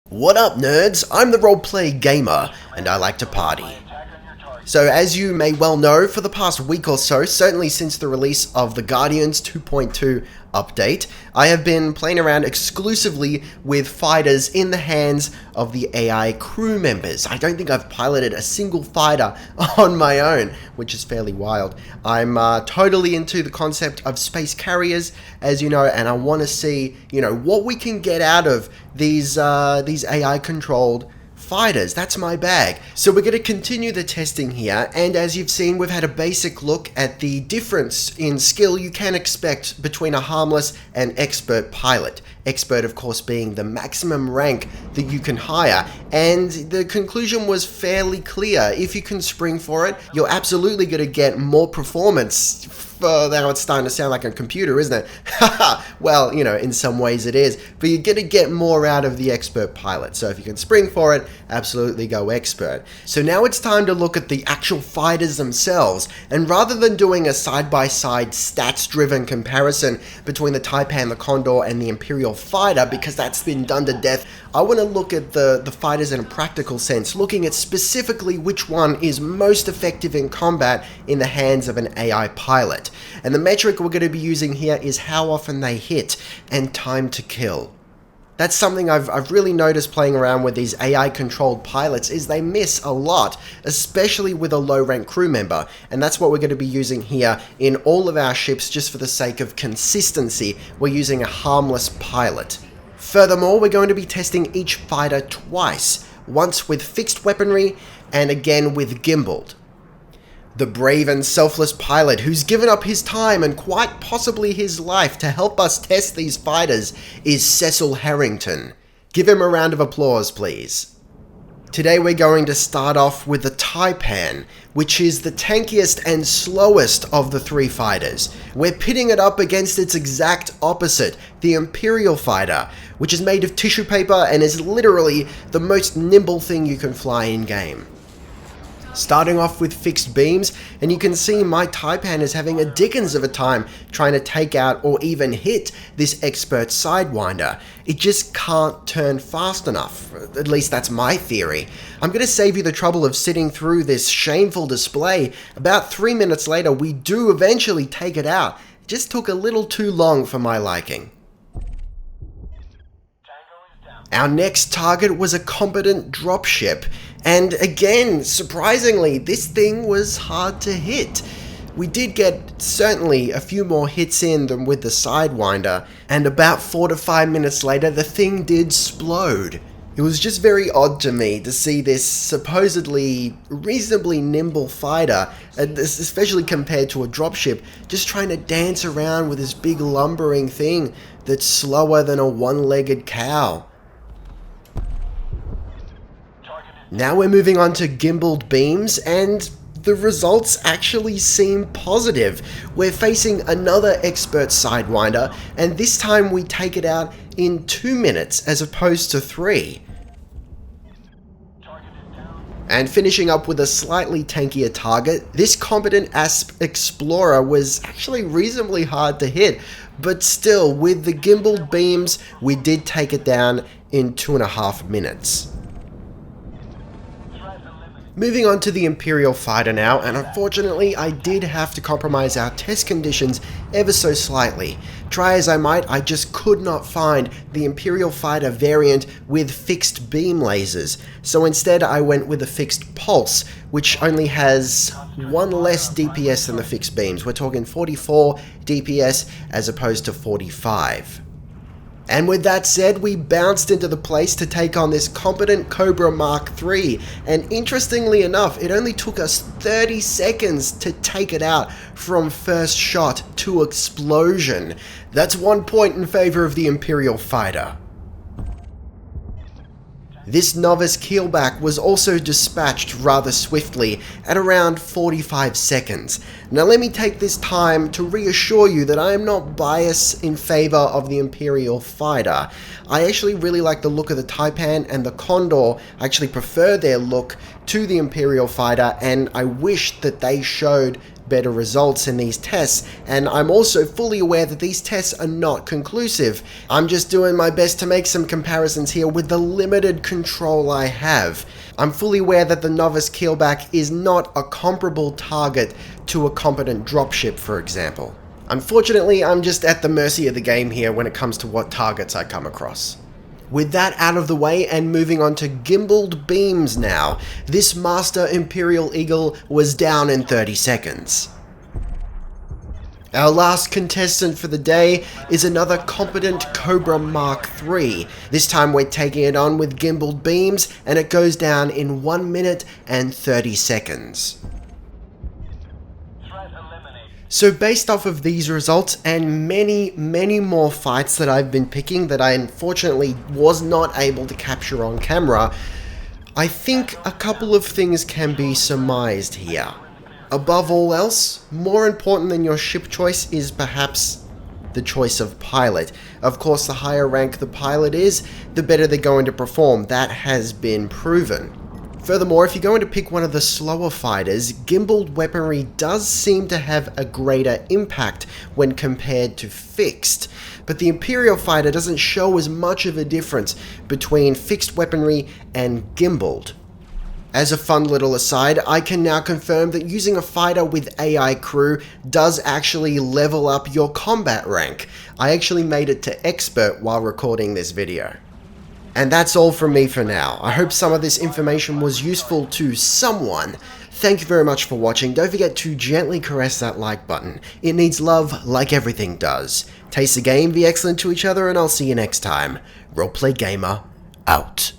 What up, nerds? I'm the roleplay gamer, and I like to party. So as you may well know, for the past week or so, certainly since the release of the Guardians 2.2 update, I have been playing around exclusively with fighters in the hands of the AI crew members. I don't think I've piloted a single fighter on my own, which is fairly wild. I'm totally into the concept of space carriers, as you know, and I want to see, what we can get out of these AI-controlled fighters. That's my bag. So we're going to continue the testing here, and as you've seen, we've had a basic look at the difference in skill you can expect between a harmless and expert pilot. Expert, of course, being the maximum rank that you can hire, and the conclusion was fairly clear. If you can spring for it, you're absolutely going to get more performance. Now it's starting to sound like a computer, isn't it? Well, in some ways it is, but you're going to get more out of the expert pilot. So if you can spring for it, absolutely go expert. So now it's time to look at the actual fighters themselves, and rather than doing a side-by-side stats-driven comparison between the Taipan, the Condor, and the Imperial Fighter, because that's been done to death, I want to look at the fighters in a practical sense, looking at specifically which one is most effective in combat in the hands of an AI pilot. And the metric we're going to be using here is how often they hit and time to kill. That's something I've really noticed playing around with these AI-controlled pilots, is they miss a lot, especially with a low-rank crew member, and that's what we're going to be using here in all of our ships just for the sake of consistency. We're using a harmless pilot. Furthermore, we're going to be testing each fighter twice, once with fixed weaponry and again with gimballed. The brave and selfless pilot who's given up his time and quite possibly his life to help us test these fighters is Cecil Harrington. Give him a round of applause, please. Today we're going to start off with the Taipan, which is the tankiest and slowest of the three fighters. We're pitting it up against its exact opposite, the Imperial Fighter, which is made of tissue paper and is literally the most nimble thing you can fly in-game. Starting off with fixed beams, and you can see my Taipan is having a dickens of a time trying to take out or even hit this expert Sidewinder. It just can't turn fast enough. At least that's my theory. I'm going to save you the trouble of sitting through this shameful display. About 3 minutes later, we do eventually take it out. It just took a little too long for my liking. Our next target was a competent dropship, and again, surprisingly, this thing was hard to hit. We did get certainly a few more hits in than with the Sidewinder, and about 4 to 5 minutes later, the thing did splode. It was just very odd to me to see this supposedly reasonably nimble fighter, especially compared to a dropship, just trying to dance around with this big lumbering thing that's slower than a one-legged cow. Now we're moving on to gimballed beams, and the results actually seem positive. We're facing another expert Sidewinder, and this time we take it out in 2 minutes as opposed to 3. And finishing up with a slightly tankier target, this competent explorer was actually reasonably hard to hit, but still, with the gimballed beams, we did take it down in 2.5 minutes. Moving on to the Imperial Fighter now, and unfortunately I did have to compromise our test conditions ever so slightly. Try as I might, I just could not find the Imperial Fighter variant with fixed beam lasers, so instead I went with a fixed pulse, which only has 1 less DPS than the fixed beams. We're talking 44 DPS as opposed to 45. And with that said, we bounced into the place to take on this competent Cobra Mark III, and interestingly enough, it only took us 30 seconds to take it out from first shot to explosion. That's 1 point in favor of the Imperial Fighter. This novice keelback was also dispatched rather swiftly at around 45 seconds. Now let me take this time to reassure you that I am not biased in favor of the Imperial Fighter. I actually really like the look of the Taipan and the Condor. I actually prefer their look to the Imperial Fighter, and I wish that they showed better results in these tests, and I'm also fully aware that these tests are not conclusive. I'm just doing my best to make some comparisons here with the limited control I have. I'm fully aware that the novice keelback is not a comparable target to a competent dropship, for example. Unfortunately, I'm just at the mercy of the game here when it comes to what targets I come across. With that out of the way and moving on to gimballed beams now, this Master Imperial Eagle was down in 30 seconds. Our last contestant for the day is another competent Cobra Mark III. This time we're taking it on with gimballed beams and it goes down in 1 minute and 30 seconds. So based off of these results and many more fights that I've been picking that I unfortunately was not able to capture on camera, I think a couple of things can be surmised here. Above all else, more important than your ship choice is perhaps the choice of pilot. Of course, the higher rank the pilot is, the better they're going to perform. That has been proven. Furthermore, if you're going to pick one of the slower fighters, gimbaled weaponry does seem to have a greater impact when compared to fixed. But the Imperial Fighter doesn't show as much of a difference between fixed weaponry and gimbaled. As a fun little aside, I can now confirm that using a fighter with AI crew does actually level up your combat rank. I actually made it to expert while recording this video. And that's all from me for now. I hope some of this information was useful to someone. Thank you very much for watching. Don't forget to gently caress that like button. It needs love like everything does. Taste the game, be excellent to each other, and I'll see you next time. Roleplay Gamer, out.